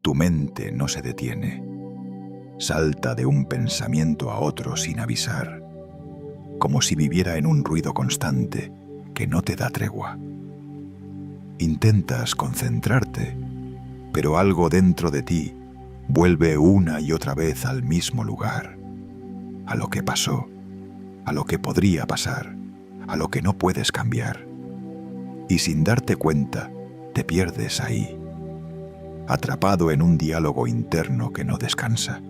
Tu mente no se detiene. Salta de un pensamiento a otro sin avisar, como si viviera en un ruido constante que no te da tregua. Intentas concentrarte, pero algo dentro de ti vuelve una y otra vez al mismo lugar, a lo que pasó, a lo que podría pasar, a lo que no puedes cambiar. Y sin darte cuenta, te pierdes ahí, atrapado en un diálogo interno que no descansa.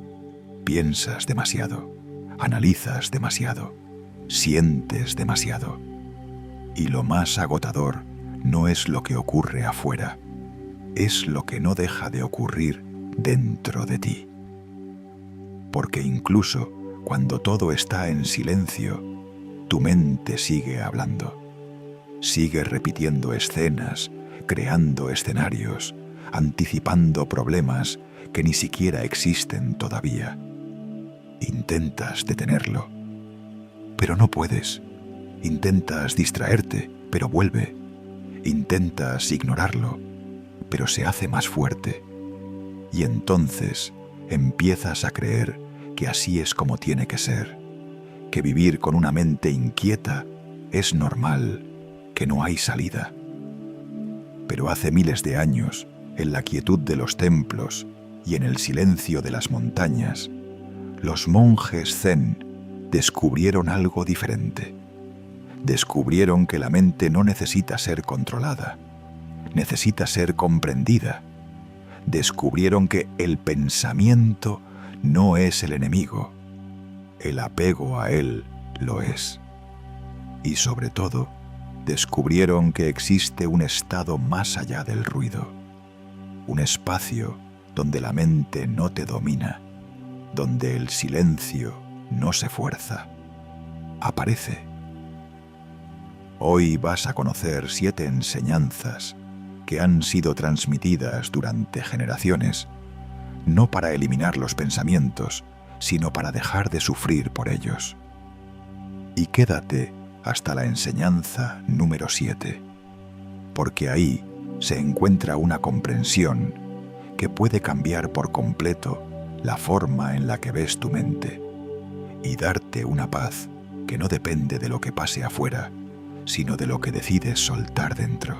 Piensas demasiado, analizas demasiado, sientes demasiado. Y lo más agotador no es lo que ocurre afuera, es lo que no deja de ocurrir dentro de ti. Porque incluso cuando todo está en silencio, tu mente sigue hablando. Sigue repitiendo escenas, creando escenarios, anticipando problemas que ni siquiera existen todavía. Intentas detenerlo, pero no puedes. Intentas distraerte, pero vuelve. Intentas ignorarlo, pero se hace más fuerte. Y entonces empiezas a creer que así es como tiene que ser, que vivir con una mente inquieta es normal, que no hay salida. Pero hace miles de años, en la quietud de los templos y en el silencio de las montañas, los monjes zen descubrieron algo diferente. Descubrieron que la mente no necesita ser controlada, necesita ser comprendida. Descubrieron que el pensamiento no es el enemigo, el apego a él lo es. Y sobre todo, descubrieron que existe un estado más allá del ruido, un espacio donde la mente no te domina, donde el silencio no se fuerza, aparece. Hoy vas a conocer 7 enseñanzas que han sido transmitidas durante generaciones, no para eliminar los pensamientos, sino para dejar de sufrir por ellos. Y quédate hasta la enseñanza número 7, porque ahí se encuentra una comprensión que puede cambiar por completo la forma en la que ves tu mente y darte una paz que no depende de lo que pase afuera, sino de lo que decides soltar dentro.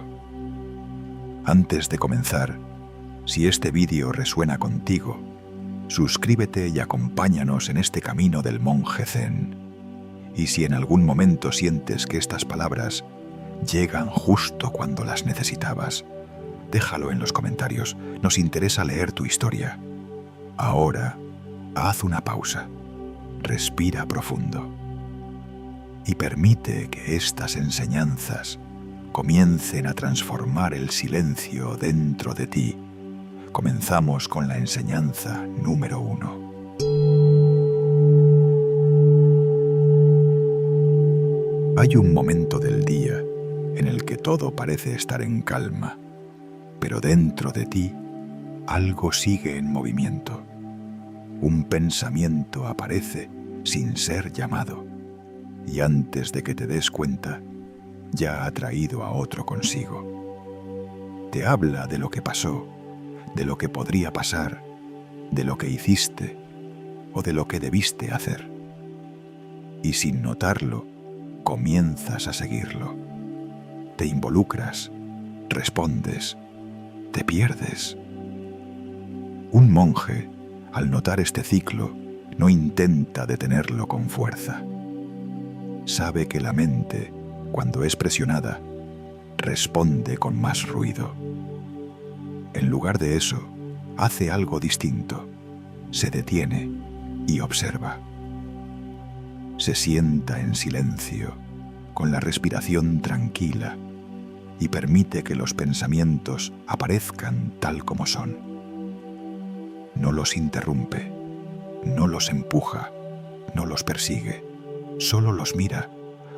Antes de comenzar, si este vídeo resuena contigo, suscríbete y acompáñanos en este camino del monje zen. Y si en algún momento sientes que estas palabras llegan justo cuando las necesitabas, déjalo en los comentarios, nos interesa leer tu historia. Ahora, haz una pausa, respira profundo y permite que estas enseñanzas comiencen a transformar el silencio dentro de ti. Comenzamos con la enseñanza número 1. Hay un momento del día en el que todo parece estar en calma, pero dentro de ti algo sigue en movimiento. Un pensamiento aparece sin ser llamado, y antes de que te des cuenta, ya ha traído a otro consigo. Te habla de lo que pasó, de lo que podría pasar, de lo que hiciste o de lo que debiste hacer. Y sin notarlo, comienzas a seguirlo. Te involucras, respondes, te pierdes. Un monje, al notar este ciclo, no intenta detenerlo con fuerza. Sabe que la mente, cuando es presionada, responde con más ruido. En lugar de eso, hace algo distinto. Se detiene y observa. Se sienta en silencio, con la respiración tranquila, y permite que los pensamientos aparezcan tal como son. No los interrumpe, no los empuja, no los persigue, solo los mira,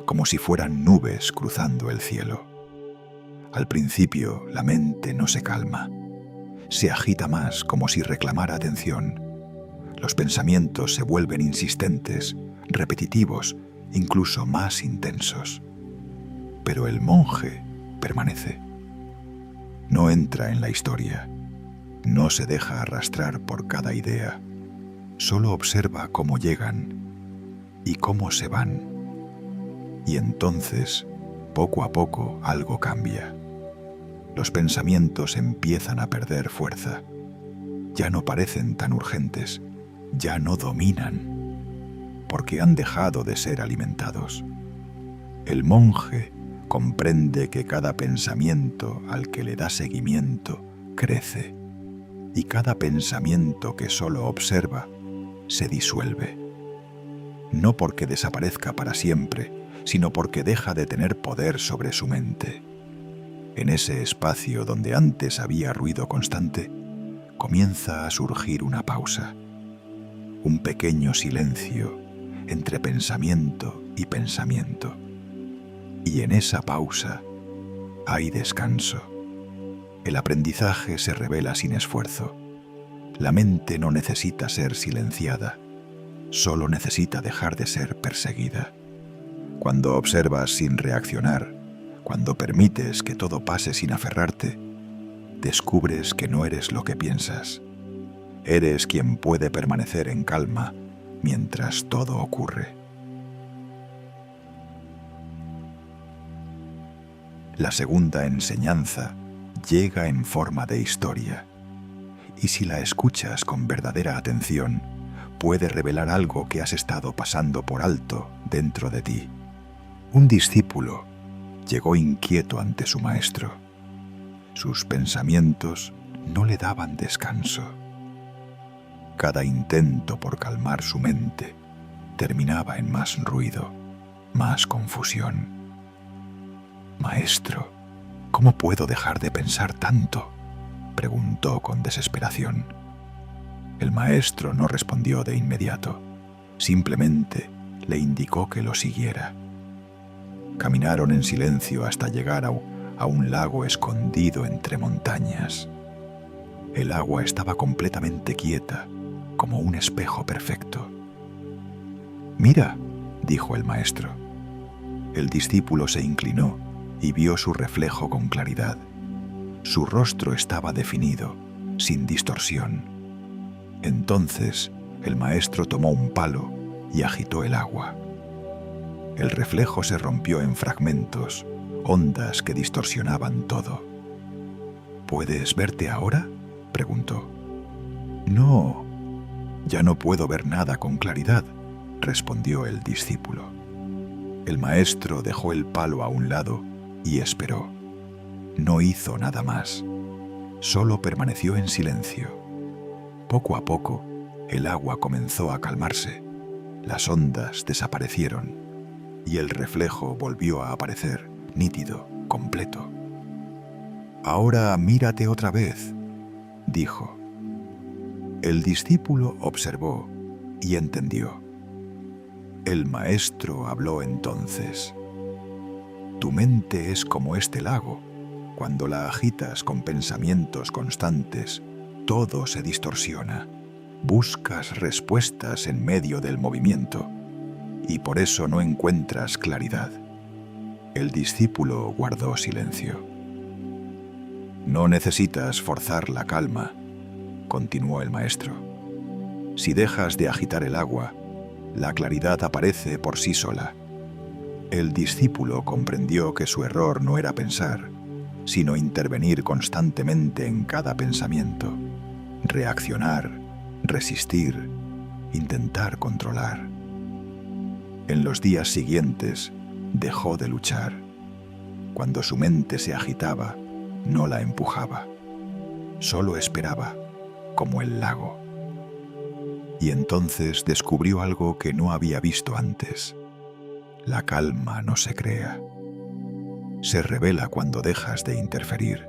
como si fueran nubes cruzando el cielo. Al principio, la mente no se calma. Se agita más, como si reclamara atención. Los pensamientos se vuelven insistentes, repetitivos, incluso más intensos. Pero el monje permanece. No entra en la historia, No se deja arrastrar por cada idea. Solo observa cómo llegan y cómo se van. Y entonces, poco a poco, algo cambia. Los pensamientos empiezan a perder fuerza. Ya no parecen tan urgentes, ya no dominan, porque han dejado de ser alimentados. El monje comprende que cada pensamiento al que le da seguimiento crece, y cada pensamiento que solo observa se disuelve. No porque desaparezca para siempre, sino porque deja de tener poder sobre su mente. En ese espacio donde antes había ruido constante, comienza a surgir una pausa, un pequeño silencio entre pensamiento y pensamiento. Y en esa pausa hay descanso. El aprendizaje se revela sin esfuerzo. La mente no necesita ser silenciada, solo necesita dejar de ser perseguida. Cuando observas sin reaccionar, cuando permites que todo pase sin aferrarte, descubres que no eres lo que piensas. Eres quien puede permanecer en calma mientras todo ocurre. La segunda enseñanza llega en forma de historia, y si la escuchas con verdadera atención, puede revelar algo que has estado pasando por alto dentro de ti. Un discípulo llegó inquieto ante su maestro. Sus pensamientos no le daban descanso. Cada intento por calmar su mente terminaba en más ruido, más confusión. «Maestro, ¿cómo puedo dejar de pensar tanto?», preguntó con desesperación. El maestro no respondió de inmediato, simplemente le indicó que lo siguiera. Caminaron en silencio hasta llegar a un lago escondido entre montañas. El agua estaba completamente quieta, como un espejo perfecto. «Mira», dijo el maestro. El discípulo se inclinó y vio su reflejo con claridad. Su rostro estaba definido, sin distorsión. Entonces, el maestro tomó un palo y agitó el agua. El reflejo se rompió en fragmentos, ondas que distorsionaban todo. «¿Puedes verte ahora?», preguntó. «No, ya no puedo ver nada con claridad», respondió el discípulo. El maestro dejó el palo a un lado y esperó. No hizo nada más, solo permaneció en silencio. Poco a poco, el agua comenzó a calmarse, las ondas desaparecieron y el reflejo volvió a aparecer, nítido, completo. «Ahora mírate otra vez», dijo. El discípulo observó y entendió. El maestro habló entonces. «Tu mente es como este lago. Cuando la agitas con pensamientos constantes, todo se distorsiona. Buscas respuestas en medio del movimiento y por eso no encuentras claridad». El discípulo guardó silencio. «No necesitas forzar la calma», continuó el maestro. «Si dejas de agitar el agua, la claridad aparece por sí sola». El discípulo comprendió que su error no era pensar, sino intervenir constantemente en cada pensamiento, reaccionar, resistir, intentar controlar. En los días siguientes, dejó de luchar. Cuando su mente se agitaba, no la empujaba. Solo esperaba, como el lago. Y entonces descubrió algo que no había visto antes. La calma no se crea. Se revela cuando dejas de interferir.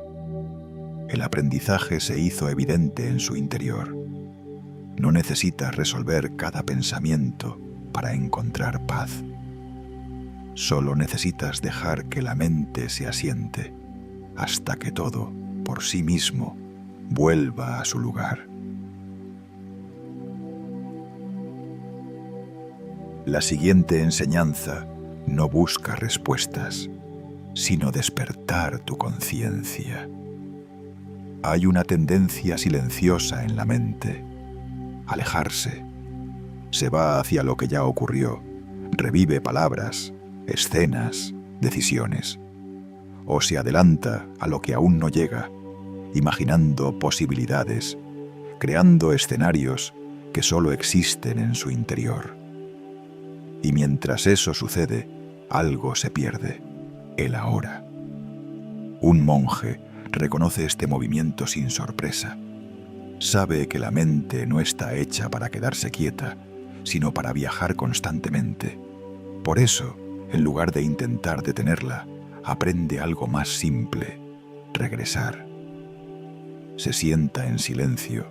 El aprendizaje se hizo evidente en su interior. No necesitas resolver cada pensamiento para encontrar paz. Solo necesitas dejar que la mente se asiente hasta que todo, por sí mismo, vuelva a su lugar. La siguiente enseñanza no busca respuestas, sino despertar tu conciencia. Hay una tendencia silenciosa en la mente: alejarse. Se va hacia lo que ya ocurrió, revive palabras, escenas, decisiones. O se adelanta a lo que aún no llega, imaginando posibilidades, creando escenarios que solo existen en su interior. Y mientras eso sucede, algo se pierde: el ahora. Un monje reconoce este movimiento sin sorpresa. Sabe que la mente no está hecha para quedarse quieta, sino para viajar constantemente. Por eso, en lugar de intentar detenerla, aprende algo más simple: regresar. Se sienta en silencio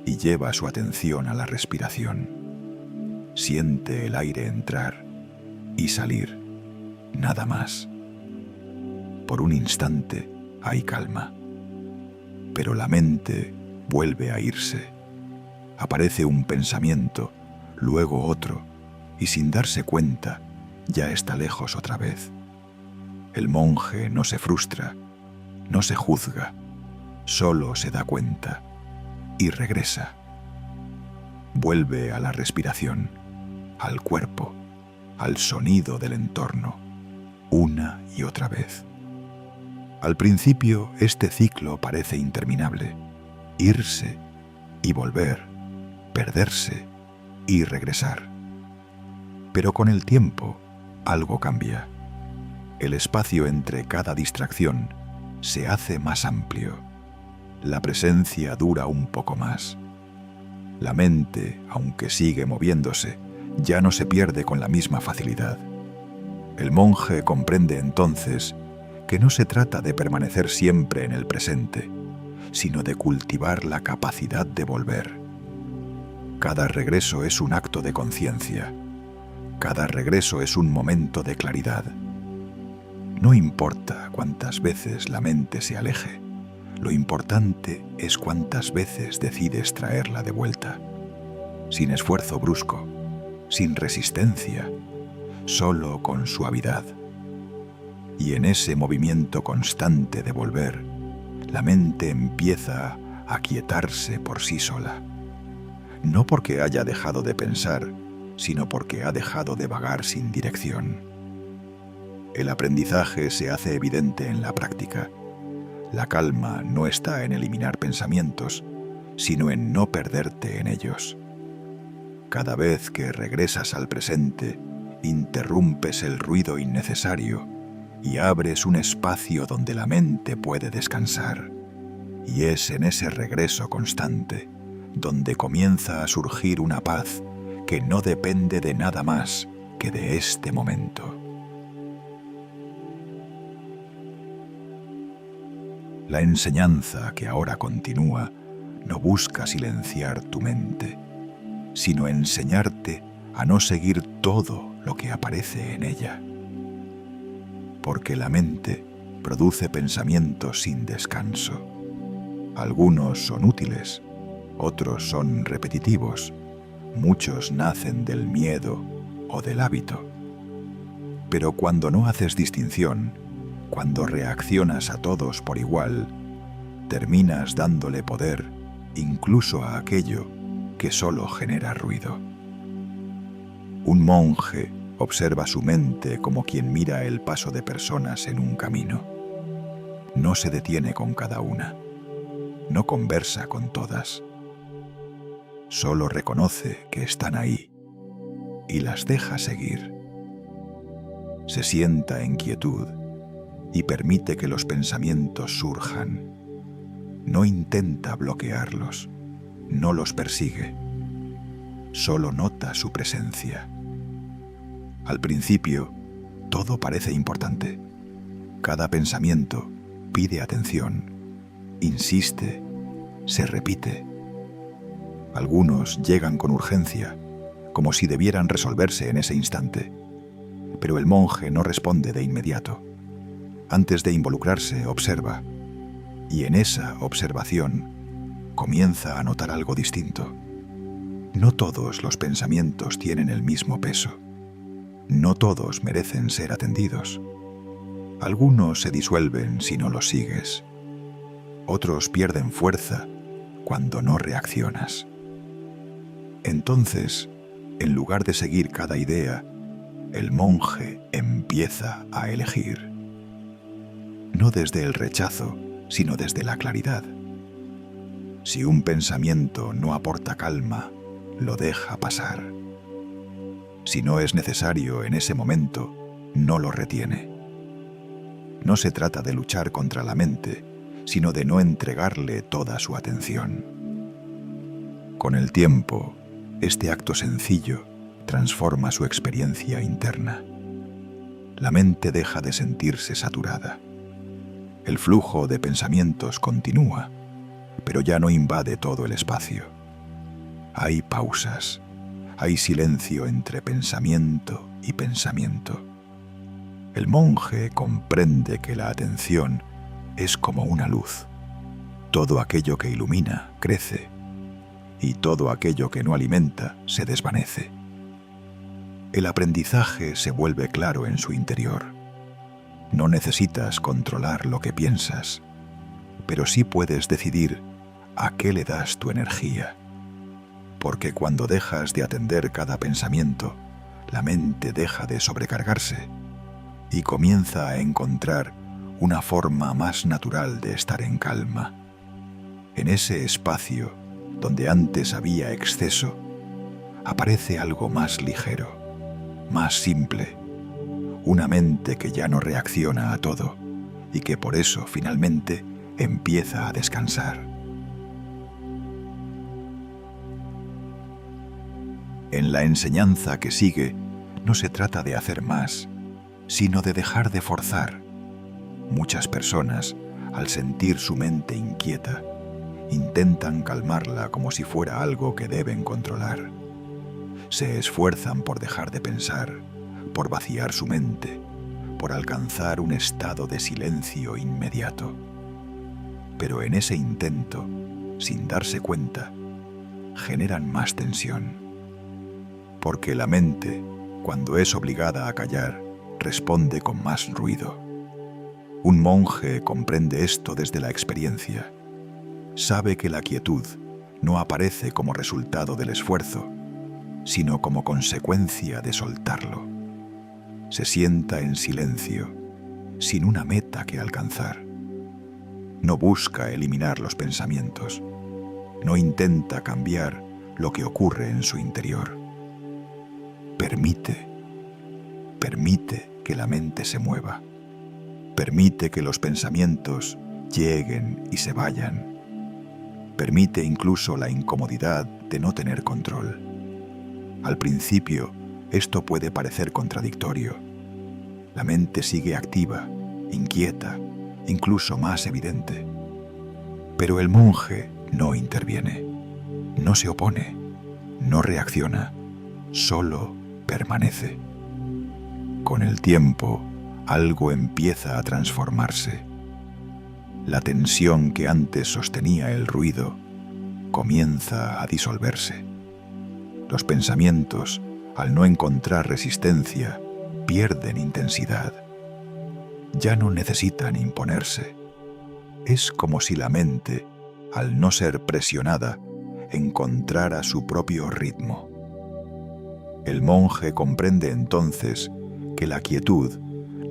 y lleva su atención a la respiración. Siente el aire entrar y salir, nada más. Por un instante hay calma, pero la mente vuelve a irse. Aparece un pensamiento, luego otro, y sin darse cuenta, ya está lejos otra vez. El monje no se frustra, no se juzga, solo se da cuenta y regresa. Vuelve a la respiración, al cuerpo, al sonido del entorno, una y otra vez. Al principio, este ciclo parece interminable: irse y volver, perderse y regresar. Pero con el tiempo, algo cambia. El espacio entre cada distracción se hace más amplio. La presencia dura un poco más. La mente, aunque sigue moviéndose, ya no se pierde con la misma facilidad. El monje comprende entonces que no se trata de permanecer siempre en el presente, sino de cultivar la capacidad de volver. Cada regreso es un acto de conciencia. Cada regreso es un momento de claridad. No importa cuántas veces la mente se aleje, lo importante es cuántas veces decides traerla de vuelta. Sin esfuerzo brusco, sin resistencia, solo con suavidad. Y en ese movimiento constante de volver, la mente empieza a aquietarse por sí sola. No porque haya dejado de pensar, sino porque ha dejado de vagar sin dirección. El aprendizaje se hace evidente en la práctica. La calma no está en eliminar pensamientos, sino en no perderte en ellos. Cada vez que regresas al presente, interrumpes el ruido innecesario y abres un espacio donde la mente puede descansar. Y es en ese regreso constante donde comienza a surgir una paz que no depende de nada más que de este momento. La enseñanza que ahora continúa no busca silenciar tu mente, sino enseñarte a no seguir todo lo que aparece en ella. Porque la mente produce pensamientos sin descanso. Algunos son útiles, otros son repetitivos, muchos nacen del miedo o del hábito. Pero cuando no haces distinción, cuando reaccionas a todos por igual, terminas dándole poder incluso a aquello que solo genera ruido. Un monje observa su mente como quien mira el paso de personas en un camino. No se detiene con cada una, no conversa con todas. Solo reconoce que están ahí y las deja seguir. Se sienta en quietud y permite que los pensamientos surjan. No intenta bloquearlos, no los persigue, solo nota su presencia. Al principio, todo parece importante. Cada pensamiento pide atención, insiste, se repite. Algunos llegan con urgencia, como si debieran resolverse en ese instante. Pero el monje no responde de inmediato. Antes de involucrarse, observa. Y en esa observación, comienza a notar algo distinto. No todos los pensamientos tienen el mismo peso. No todos merecen ser atendidos. Algunos se disuelven si no los sigues. otros pierden fuerza cuando no reaccionas. Entonces, en lugar de seguir cada idea, el monje empieza a elegir. No desde el rechazo, sino desde la claridad. Si un pensamiento no aporta calma, lo deja pasar. Si no es necesario en ese momento, no lo retiene. No se trata de luchar contra la mente, sino de no entregarle toda su atención. Con el tiempo, este acto sencillo transforma su experiencia interna. La mente deja de sentirse saturada. El flujo de pensamientos continúa, pero ya no invade todo el espacio. Hay pausas, hay silencio entre pensamiento y pensamiento. El monje comprende que la atención es como una luz. Todo aquello que ilumina crece y todo aquello que no alimenta se desvanece. El aprendizaje se vuelve claro en su interior. No necesitas controlar lo que piensas, pero sí puedes decidir a qué le das tu energía. Porque cuando dejas de atender cada pensamiento, la mente deja de sobrecargarse y comienza a encontrar una forma más natural de estar en calma. En ese espacio donde antes había exceso, aparece algo más ligero, más simple, una mente que ya no reacciona a todo y que por eso finalmente empieza a descansar. En la enseñanza que sigue, no se trata de hacer más, sino de dejar de forzar. Muchas personas, al sentir su mente inquieta, intentan calmarla como si fuera algo que deben controlar. Se esfuerzan por dejar de pensar, por vaciar su mente, por alcanzar un estado de silencio inmediato. Pero en ese intento, sin darse cuenta, generan más tensión. Porque la mente, cuando es obligada a callar, responde con más ruido. Un monje comprende esto desde la experiencia. Sabe que la quietud no aparece como resultado del esfuerzo, sino como consecuencia de soltarlo. Se sienta en silencio, sin una meta que alcanzar. No busca eliminar los pensamientos. No intenta cambiar lo que ocurre en su interior. Permite que la mente se mueva. Permite que los pensamientos lleguen y se vayan. Permite incluso la incomodidad de no tener control. Al principio, esto puede parecer contradictorio. La mente sigue activa, inquieta, incluso más evidente. Pero el monje no interviene, no se opone, no reacciona, solo permanece. Con el tiempo, algo empieza a transformarse. La tensión que antes sostenía el ruido comienza a disolverse. Los pensamientos, al no encontrar resistencia, pierden intensidad. Ya no necesitan imponerse. Es como si la mente, al no ser presionada, encontrara su propio ritmo. El monje comprende entonces que la quietud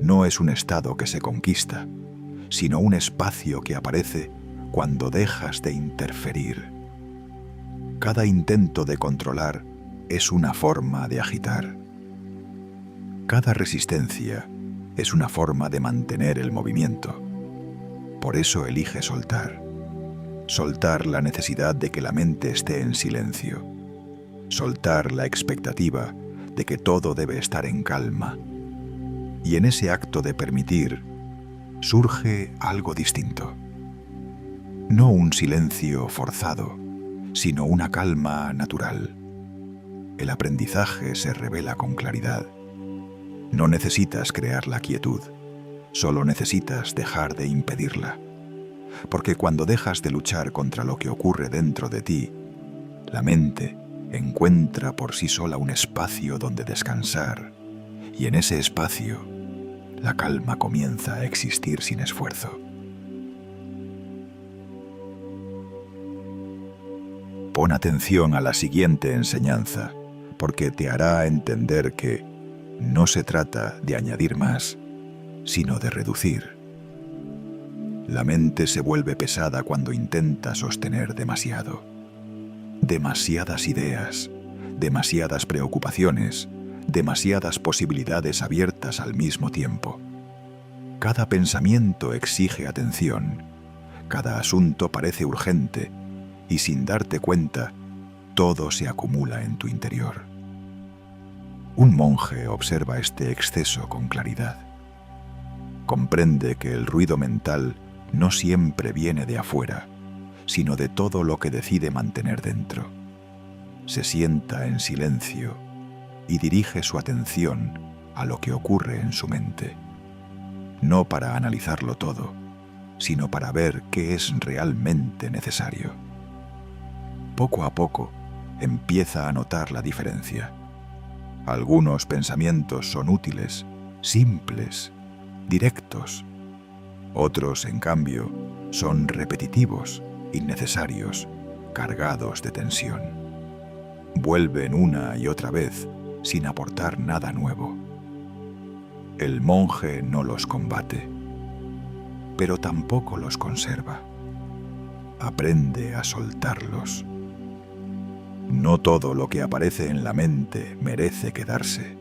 no es un estado que se conquista, sino un espacio que aparece cuando dejas de interferir. Cada intento de controlar es una forma de agitar. Cada resistencia es una forma de mantener el movimiento. Por eso elige soltar. Soltar la necesidad de que la mente esté en silencio. Soltar la expectativa de que todo debe estar en calma. Y en ese acto de permitir, surge algo distinto. No un silencio forzado, sino una calma natural. El aprendizaje se revela con claridad. No necesitas crear la quietud, solo necesitas dejar de impedirla. Porque cuando dejas de luchar contra lo que ocurre dentro de ti, la mente encuentra por sí sola un espacio donde descansar, y en ese espacio, la calma comienza a existir sin esfuerzo. Pon atención a la siguiente enseñanza, porque te hará entender que no se trata de añadir más, sino de reducir. La mente se vuelve pesada cuando intenta sostener demasiado. Demasiadas ideas, demasiadas preocupaciones, demasiadas posibilidades abiertas al mismo tiempo. Cada pensamiento exige atención, cada asunto parece urgente y sin darte cuenta, todo se acumula en tu interior. Un monje observa este exceso con claridad. Comprende que el ruido mental no siempre viene de afuera, sino de todo lo que decide mantener dentro. Se sienta en silencio y dirige su atención a lo que ocurre en su mente, no para analizarlo todo, sino para ver qué es realmente necesario. Poco a poco empieza a notar la diferencia. Algunos pensamientos son útiles, simples, directos. Otros, en cambio, son repetitivos, innecesarios, cargados de tensión. Vuelven una y otra vez sin aportar nada nuevo. El monje no los combate, pero tampoco los conserva. Aprende a soltarlos. No todo lo que aparece en la mente merece quedarse.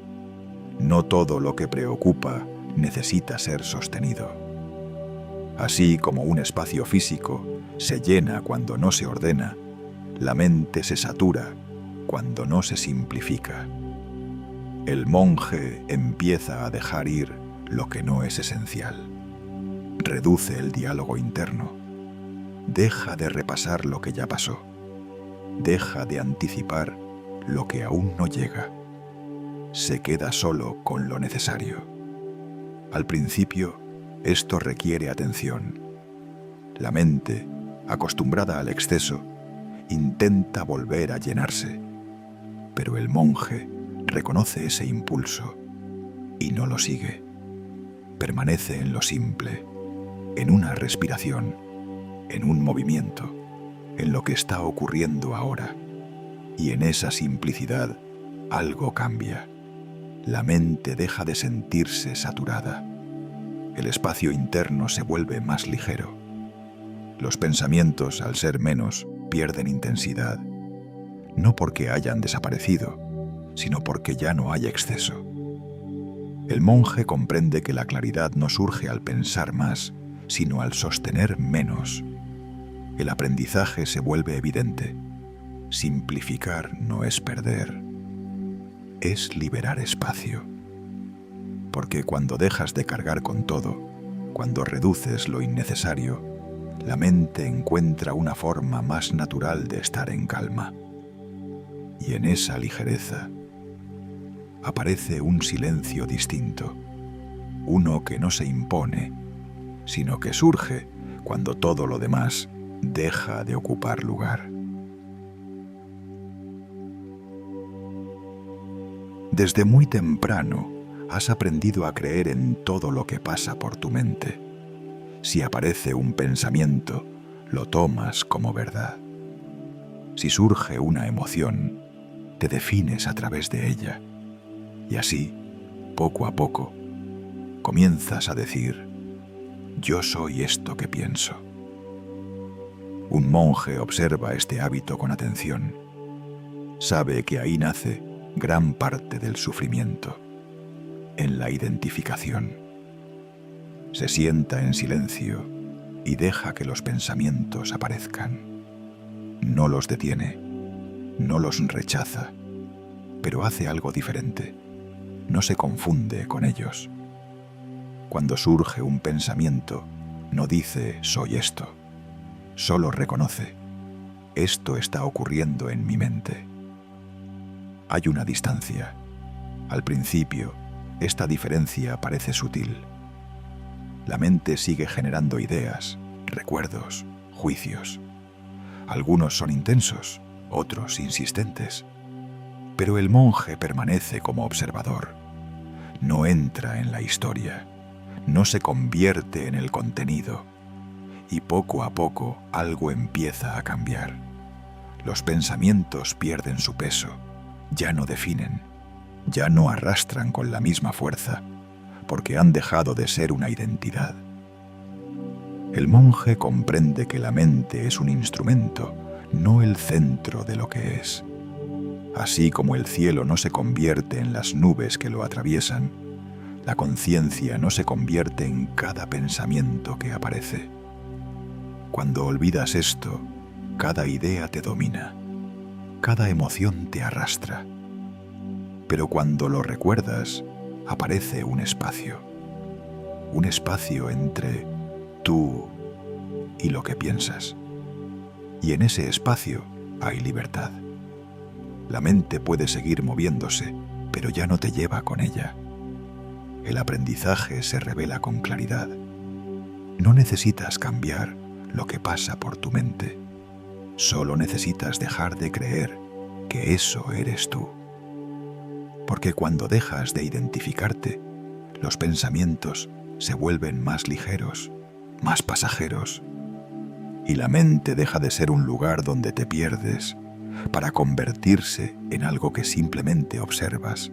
No todo lo que preocupa necesita ser sostenido. Así como un espacio físico se llena cuando no se ordena, la mente se satura cuando no se simplifica. El monje empieza a dejar ir lo que no es esencial. Reduce el diálogo interno. Deja de repasar lo que ya pasó. Deja de anticipar lo que aún no llega. Se queda solo con lo necesario. Al principio, esto requiere atención. La mente, acostumbrada al exceso, intenta volver a llenarse, pero el monje reconoce ese impulso y no lo sigue. Permanece en lo simple, en una respiración, en un movimiento, en lo que está ocurriendo ahora. Y en esa simplicidad algo cambia. La mente deja de sentirse saturada. El espacio interno se vuelve más ligero. Los pensamientos, al ser menos, pierden intensidad, no porque hayan desaparecido, sino porque ya no hay exceso. El monje comprende que la claridad no surge al pensar más, sino al sostener menos. El aprendizaje se vuelve evidente. Simplificar no es perder, es liberar espacio. Porque cuando dejas de cargar con todo, cuando reduces lo innecesario, la mente encuentra una forma más natural de estar en calma. Y en esa ligereza aparece un silencio distinto, uno que no se impone, sino que surge cuando todo lo demás deja de ocupar lugar. Desde muy temprano has aprendido a creer en todo lo que pasa por tu mente. Si aparece un pensamiento, lo tomas como verdad. Si surge una emoción, te defines a través de ella. Y así, poco a poco, comienzas a decir: yo soy esto que pienso. Un monje observa este hábito con atención. Sabe que ahí nace gran parte del sufrimiento, en la identificación. Se sienta en silencio y deja que los pensamientos aparezcan. No los detiene, no los rechaza, pero hace algo diferente. No se confunde con ellos. Cuando surge un pensamiento, no dice «soy esto», solo reconoce «esto está ocurriendo en mi mente». Hay una distancia. Al principio, esta diferencia parece sutil. La mente sigue generando ideas, recuerdos, juicios. Algunos son intensos, otros insistentes. Pero el monje permanece como observador. No entra en la historia, no se convierte en el contenido. Y poco a poco algo empieza a cambiar. Los pensamientos pierden su peso, ya no definen, ya no arrastran con la misma fuerza, porque han dejado de ser una identidad. El monje comprende que la mente es un instrumento, no el centro de lo que es. Así como el cielo no se convierte en las nubes que lo atraviesan, la conciencia no se convierte en cada pensamiento que aparece. Cuando olvidas esto, cada idea te domina, cada emoción te arrastra. Pero cuando lo recuerdas, aparece un espacio entre tú y lo que piensas. Y en ese espacio hay libertad. La mente puede seguir moviéndose, pero ya no te lleva con ella. El aprendizaje se revela con claridad. No necesitas cambiar lo que pasa por tu mente. Solo necesitas dejar de creer que eso eres tú. Porque cuando dejas de identificarte, los pensamientos se vuelven más ligeros, más pasajeros, y la mente deja de ser un lugar donde te pierdes para convertirse en algo que simplemente observas,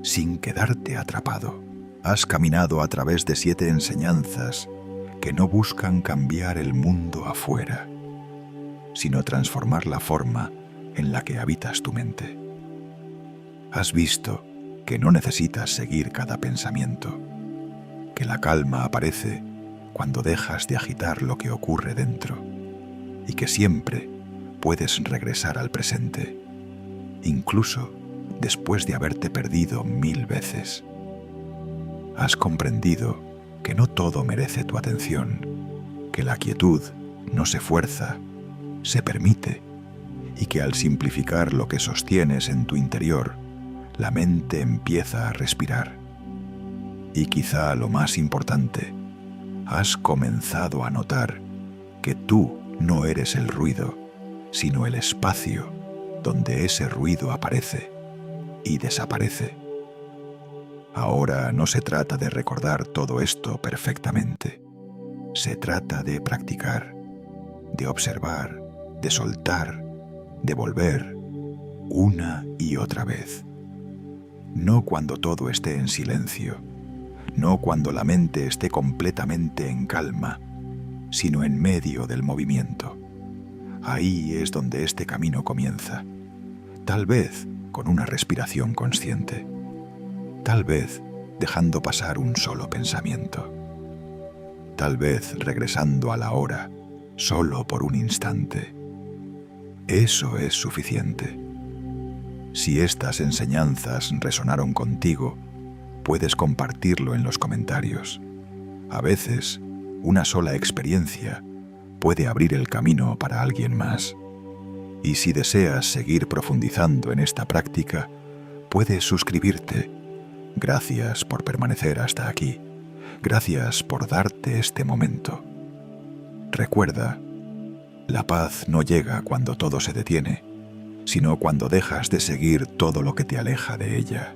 sin quedarte atrapado. Has caminado a través de 7 enseñanzas que no buscan cambiar el mundo afuera, sino transformar la forma en la que habitas tu mente. Has visto que no necesitas seguir cada pensamiento, que la calma aparece cuando dejas de agitar lo que ocurre dentro, y que siempre puedes regresar al presente, incluso después de haberte perdido 1000 veces. Has comprendido que no todo merece tu atención, que la quietud no se fuerza, se permite, y que al simplificar lo que sostienes en tu interior, la mente empieza a respirar. Y quizá lo más importante, has comenzado a notar que tú no eres el ruido, sino el espacio donde ese ruido aparece y desaparece. Ahora no se trata de recordar todo esto perfectamente. Se trata de practicar, de observar, de soltar, de volver una y otra vez. No cuando todo esté en silencio, no cuando la mente esté completamente en calma, sino en medio del movimiento. Ahí es donde este camino comienza, tal vez con una respiración consciente, tal vez dejando pasar un solo pensamiento, tal vez regresando a la hora solo por un instante. Eso es suficiente. Si estas enseñanzas resonaron contigo, puedes compartirlo en los comentarios. A veces, una sola experiencia puede abrir el camino para alguien más. Y si deseas seguir profundizando en esta práctica, puedes suscribirte. Gracias por permanecer hasta aquí. Gracias por darte este momento. Recuerda, la paz no llega cuando todo se detiene, sino cuando dejas de seguir todo lo que te aleja de ella.